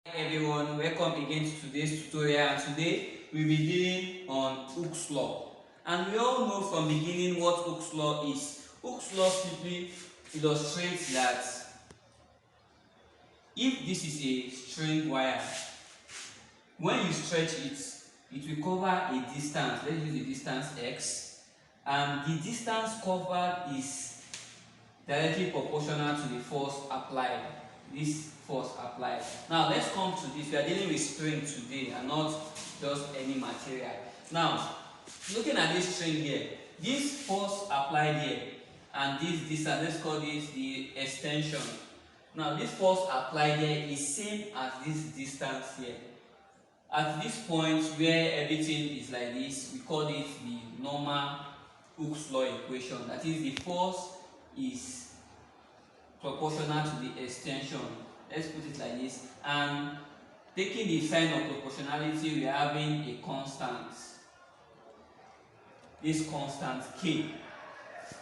Hi everyone, welcome again to today's tutorial, and today we'll be dealing on Hooke's law. And we all know from beginning what Hooke's law is. Hooke's law simply illustrates that if this is a string wire, when you stretch it, it will cover a distance. Let's use the distance x, and the distance covered is directly proportional to the force applied. This force applied. Now let's come to this. We are dealing with string today and not just any material. Now, looking at this string here, this force applied here and this distance, let's call this the extension. Now this force applied here is same as this distance here. At this point where everything is like this, we call it the normal Hooke's law equation. That is, the force is proportional to the extension. Let's put it like this. And taking the sign of proportionality, we are having a constant. This constant k.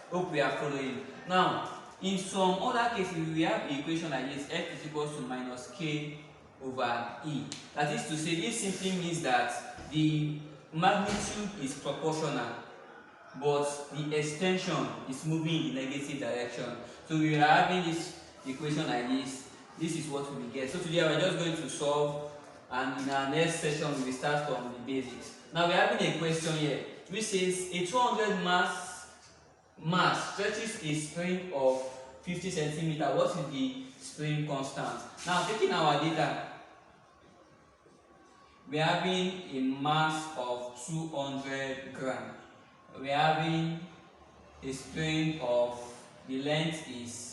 Hope we are following. Now, in some other cases, we have the equation like this: f is equals to minus k over e. That is to say, this simply means that the magnitude is proportional, but the extension is moving in the negative direction. So we are having this equation like this. This is what we get. So today we are just going to solve, and in our next session we will start from the basics. Now we are having a question here which says a 200 mass stretches a spring of 50 centimeters. What is the spring constant? Now, taking our data, we are having a mass of 200 grams. We are having a spring of, the length is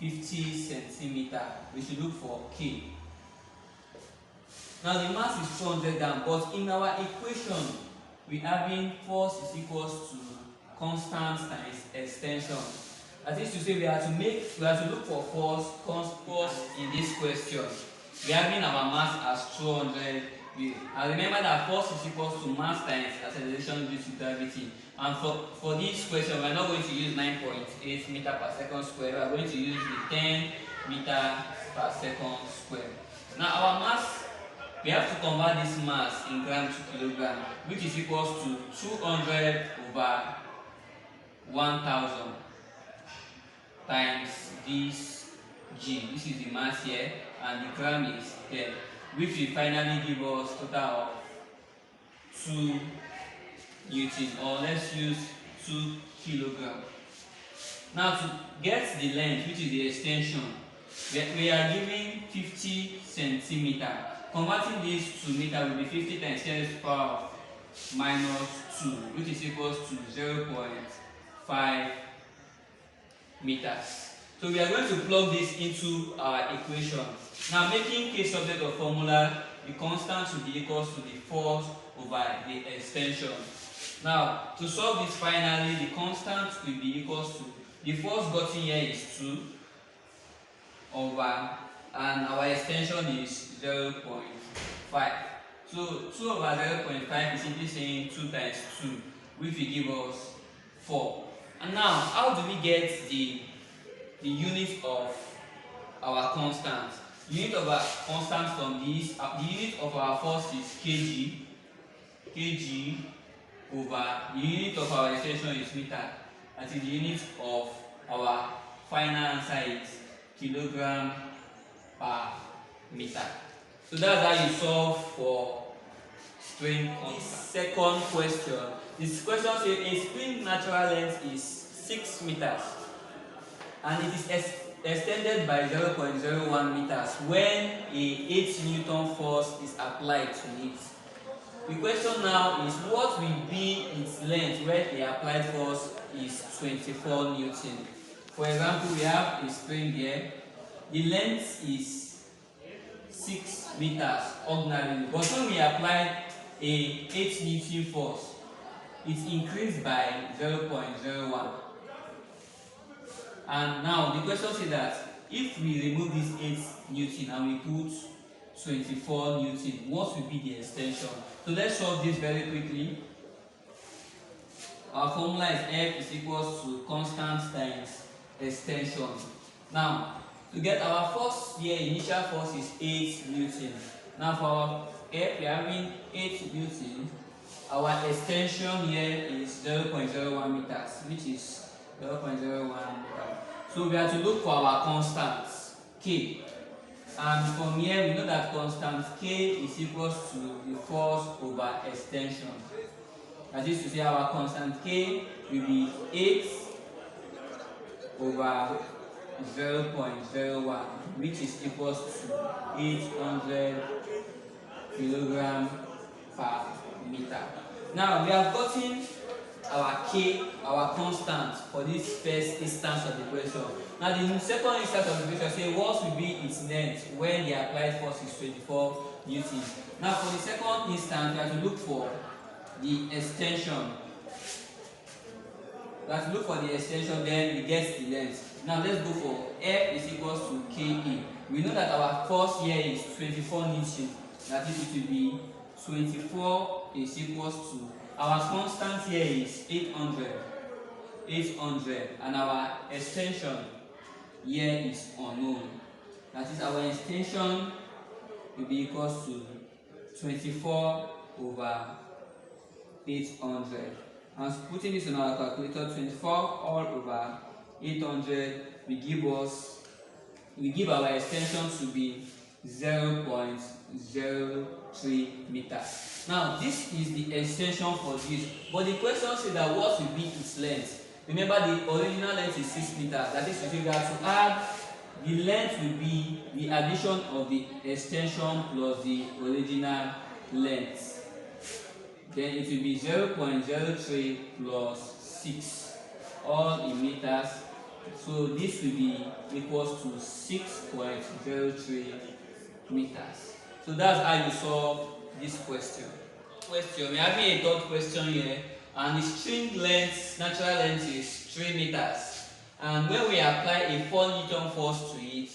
50 centimeters. We should look for k. Now the mass is 200 grams, but in our equation we are having force is equals to constant times extension. That is to say, we have to look for force in this question. We are having our mass as 200. And remember that force is equals to mass times acceleration due to gravity. And for this question, we are not going to use 9.8 meter per second square. We are going to use the 10 meter per second square. Now our mass, we have to convert this mass in gram to kilogram, which is equals to 200 over 1000 times this g. This is the mass here, and the gram is 10, which will finally give us total of 2 Newton, or let's use 2 kilograms. Now to get the length, which is the extension, we are given 50 centimeters. Converting this to meter will be 50 times 10 to the power of minus 2, which is equals to 0.5 meters. So we are going to plug this into our equation. Now, making k subject of formula, the constant will be equals to the force over the extension. Now, to solve this finally, the constant will be equals to, the force gotten here is 2 over, and our extension is 0.5. So 2 over 0.5 is simply saying 2 times 2, which will give us 4. And now, how do we get the unit of our constant? The unit of our constant from this, the unit of our force is kg over, the unit of our extension is meter, and the unit of our final answer is kilogram per meter. So that's how you solve for string constant. Second question. This question says a spring natural length is 6 meters and it is extended by 0.01 meters when a 8 Newton force is applied to it. The question now is, what will be its length when the applied force is 24 Newton? For example, we have a spring here. The length is 6 meters ordinarily, but when we apply a 8 Newton force, it increased by 0.01. And now the question says that if we remove this 8 Newton and we put 24 Newton, what will be the extension? So let's solve this very quickly. Our formula is F is equals to constant times extension. Now, To get our force here, initial force is 8 Newton. Now for our F, we are having 8 Newton. Our extension here is 0.01 meters, which is 0.01 meters. So we have to look for our constants, K. And from here, we know that constant K is equals to the force over extension. That is to say, our constant K will be 8 over 0.01, which is equals to 800 kilogram per meter. Now we have gotten our K, our constant, for this first instance of the question. Now the second instance of the question says what will be its length when the applied force is 24 Newton. Now for the second instance, we have to look for the extension. We have to look for the extension, then we get the length. Now let's go for F is equals to KE. We know that our force here is 24 Newton. That is, it will be 24 is equals to, our constant here is 800, and our extension here is unknown. That is, our extension will be equals to 24 over 800. And putting this in our calculator, 24 all over 800 will give our extension to be 0.03 meters. Now this is the extension for this, but the question says that what will be its length. Remember, the original length is 6 meters. That is to say, we have to add, the length will be the addition of the extension plus the original length. Then it will be 0.03 plus 6, all in meters. So this will be equals to 6.03 meters. So that's how you solve this question. We are having a third question here, and the string length, natural length is 3 meters. And when we apply a 4 Newton force to it,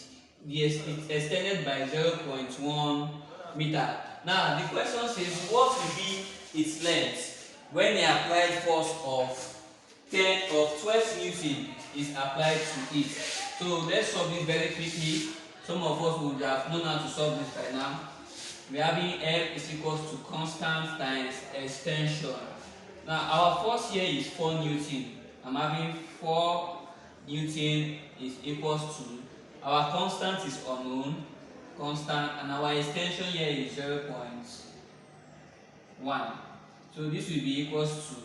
it's extended by 0.1 meter. Now the question says what will be its length when the applied force of 12 Newton is applied to it. So let's solve this very quickly. Some of us would have known how to solve this by now. We are having F is equals to constant times extension. Now our force here is 4 Newton. I'm having 4 Newton is equals to, our constant is unknown, constant, and our extension here is 0.1. So this will be equals to,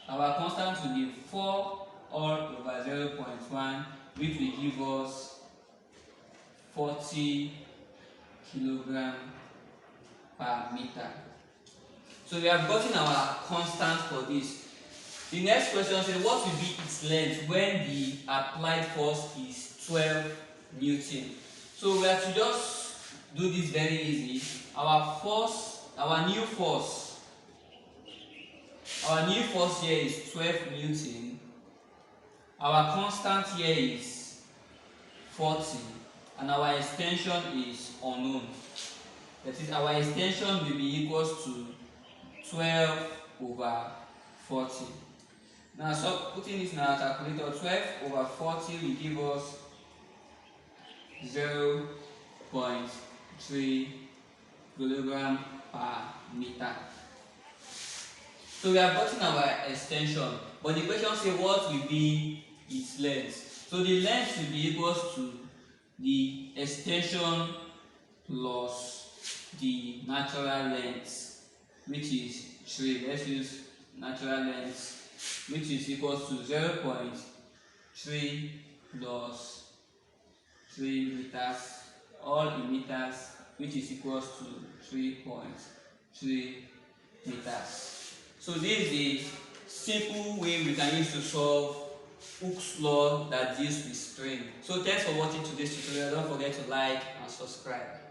our constant will be 4 all over 0.1, which will give us 40 kilogram per meter. So we have gotten our constant for this. The next question says what will be its length when the applied force is 12 Newton. So we have to just do this very easy. Our new force here is 12 Newton. Our constant here is 40, and our extension is unknown. That is, our extension will be equals to 12 over 40. Now, so putting this in our calculator, 12 over 40 will give us 0.3 kilogram per meter. So we have gotten our extension, but the question says what will be its length. So the length will be equals to the extension plus the natural length, which is 3. Let's use natural length, which is equals to 0.3 plus 3 meters, all in meters, which is equals to 3.3 meters. So this is the simple way we can use to solve Hooke's law that deals with string. So thanks for watching today's tutorial. Don't forget to like and subscribe.